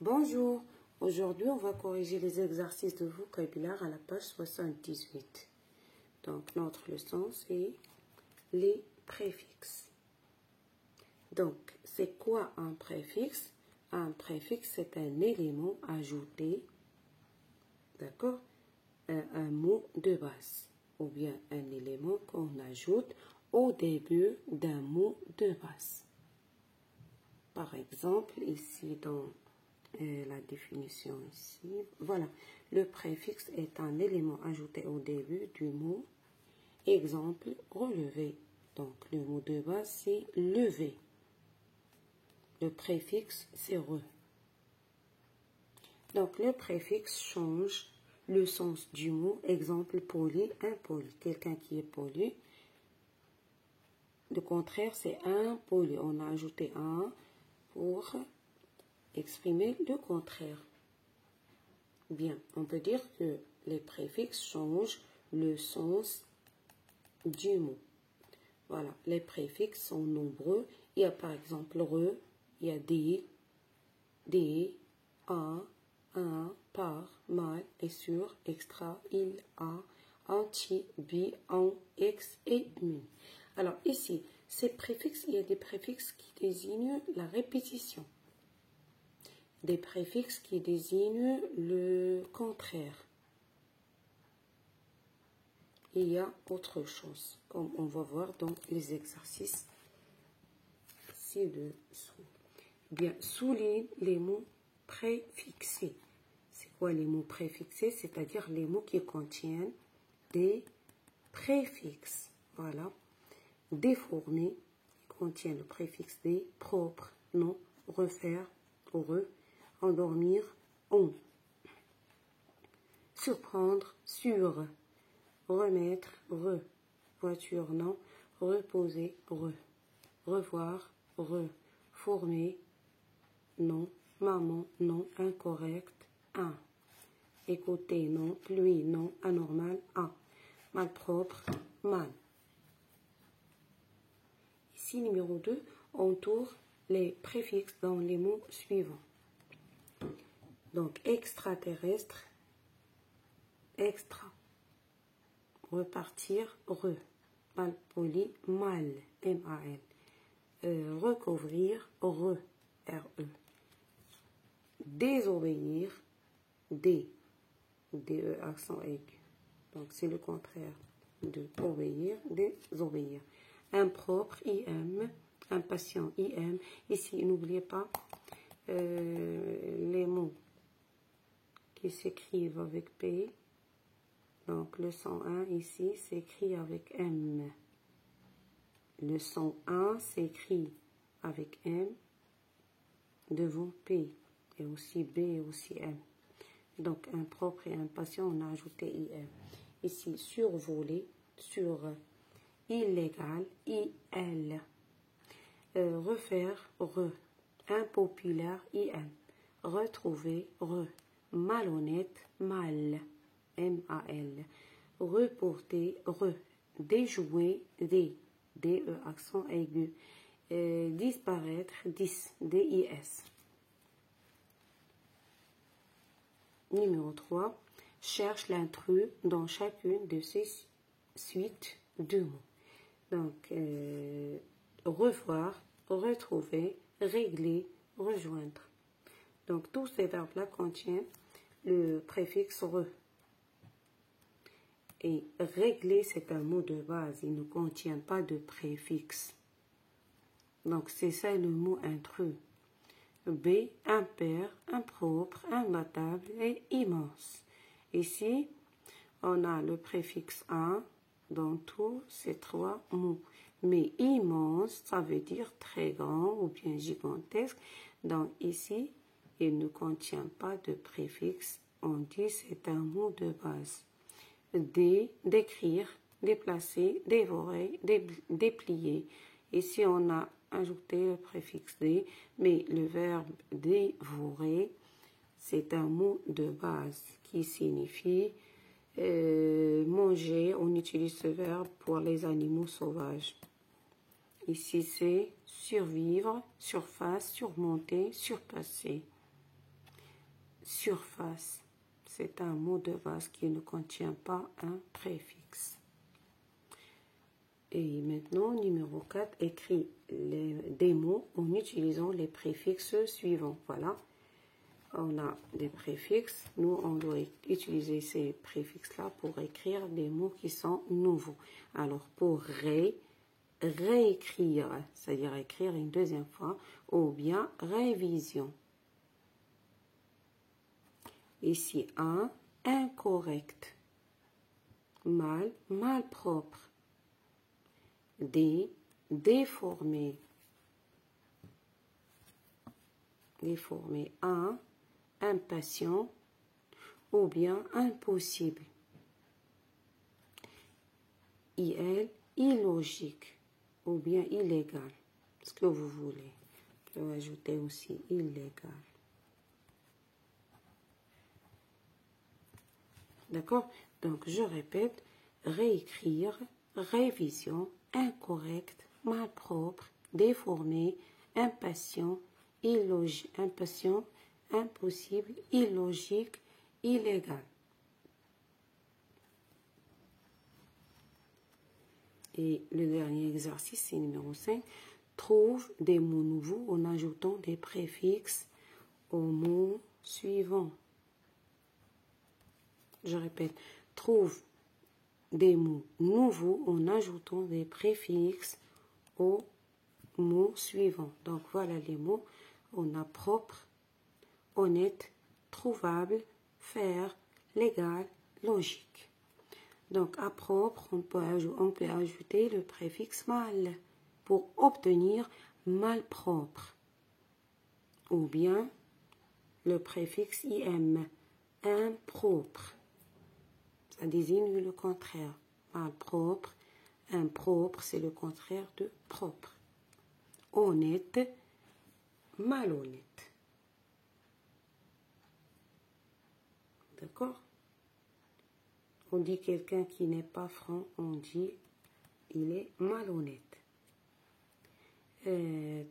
Bonjour, aujourd'hui on va corriger les exercices de vocabulaire à la page 78. Donc notre leçon c'est les préfixes. Donc c'est quoi un préfixe? Un préfixe c'est un élément ajouté, d'accord, à un mot de base ou bien un élément qu'on ajoute au début d'un mot de base. Par exemple, ici dans la définition ici, voilà, le préfixe est un élément ajouté au début du mot. Exemple, relever. Donc le mot de base c'est lever. Le préfixe c'est re. Donc le préfixe change le sens du mot. Exemple, poli, impoli. Quelqu'un qui est poli. Le contraire c'est impoli. On a ajouté un pour exprimer le contraire. Bien, on peut dire que les préfixes changent le sens du mot. Voilà, les préfixes sont nombreux. Il y a par exemple re, il y a des, un, par, mal, et sur, extra, il, a, anti, bi, en, ex et une. Alors ici, ces préfixes, il y a des préfixes qui désignent la répétition. Des préfixes qui désignent le contraire. Il y a autre chose, comme on va voir dans les exercices ci-dessous. Bien, souligne les mots préfixés. C'est quoi les mots préfixés? C'est-à-dire les mots qui contiennent des préfixes. Voilà. Déformé, qui contient le préfixe des, propre, non, refaire, heureux, endormir, on. Surprendre, sur. Remettre, re. Voiture, non. Reposer, re. Revoir, re. Former, non. Maman, non. Incorrect, un. Écouter, non. Pluie, non. Anormal, un. Malpropre, mal. Ici, numéro 2, on tourne les préfixes dans les mots suivants. Donc, extraterrestre, extra. Repartir, re. Malpoli, mal, M-A-L. Recouvrir, re, R-E. Désobéir, D, D-E, accent aigu. Donc, c'est le contraire de obéir, désobéir. Impropre, I-M. Impatient, I-M. Ici, n'oubliez pas les mots qui s'écrivent avec P. Donc, le son 1 ici s'écrit avec M. Le son 1 s'écrit avec M devant P. Et aussi B et aussi M. Donc, impropre et impatient, on a ajouté IM. Ici, survoler, sur, illégal, IL. Refaire, re. Impopulaire, IM. Retrouver, re. Malhonnête, mal. M-A-L. Reporter, re. Déjouer, D. D-E, accent aigu. Disparaître, dis. D-I-S. Numéro 3. Cherche l'intrus dans chacune de ces suites de mots. Donc, revoir, retrouver, régler, rejoindre. Donc, tous ces verbes-là contiennent le préfixe re. Et régler, c'est un mot de base. Il ne contient pas de préfixe. Donc, c'est ça le mot intrus. B, impair, impropre, imbattable et immense. Ici, on a le préfixe un dans tous ces trois mots. Mais immense, ça veut dire très grand ou bien gigantesque. Donc ici, il ne contient pas de préfixe. On dit c'est un mot de base. Décrire, déplacer, dévorer, déplier. Ici, on a ajouté le préfixe D, mais le verbe dévorer, c'est un mot de base qui signifie manger. On utilise ce verbe pour les animaux sauvages. Ici, c'est survivre, surface, surmonter, surpasser. surface. C'est un mot de base qui ne contient pas un préfixe. Et maintenant, numéro 4, écrit des mots en utilisant les préfixes suivants. Voilà, on a des préfixes. Nous, on doit utiliser ces préfixes-là pour écrire des mots qui sont nouveaux. Alors, pour réécrire, c'est-à-dire écrire une deuxième fois, ou bien révision. Ici, incorrect. Malpropre. Déformé. Impatient, ou bien impossible. Illogique, ou bien illégal. Ce que vous voulez. Je vais ajouter aussi illégal. D'accord? Donc, je répète, réécrire, révision, incorrect, malpropre, déformé, impatient, impossible, illogique, illégal. Et le dernier exercice, c'est numéro 5. Trouve des mots nouveaux en ajoutant des préfixes aux mots suivants. Je répète, trouve des mots nouveaux en ajoutant des préfixes aux mots suivants. Donc, voilà les mots. On a propre, honnête, trouvable, faire, légal, logique. Donc, à propre, on peut ajouter le préfixe mal pour obtenir malpropre. Ou bien le préfixe im, impropre. Ça désigne le contraire. Malpropre, impropre, c'est le contraire de propre. Honnête, malhonnête. D'accord? On dit quelqu'un qui n'est pas franc, on dit il est malhonnête.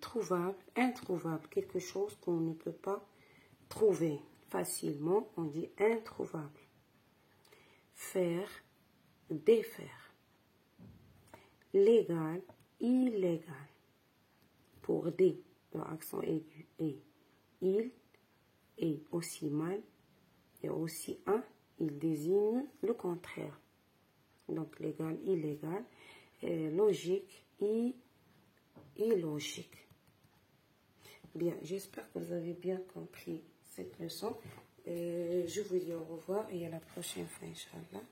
Trouvable, introuvable, quelque chose qu'on ne peut pas trouver facilement, on dit introuvable. Faire, défaire. Légal, illégal. Pour des, le accent aigu est. Il est aussi mal et aussi un, il désigne le contraire. Donc légal, illégal, logique, illogique. Bien, j'espère que vous avez bien compris cette leçon. Je vous dis au revoir et à la prochaine fois, Inch'Allah.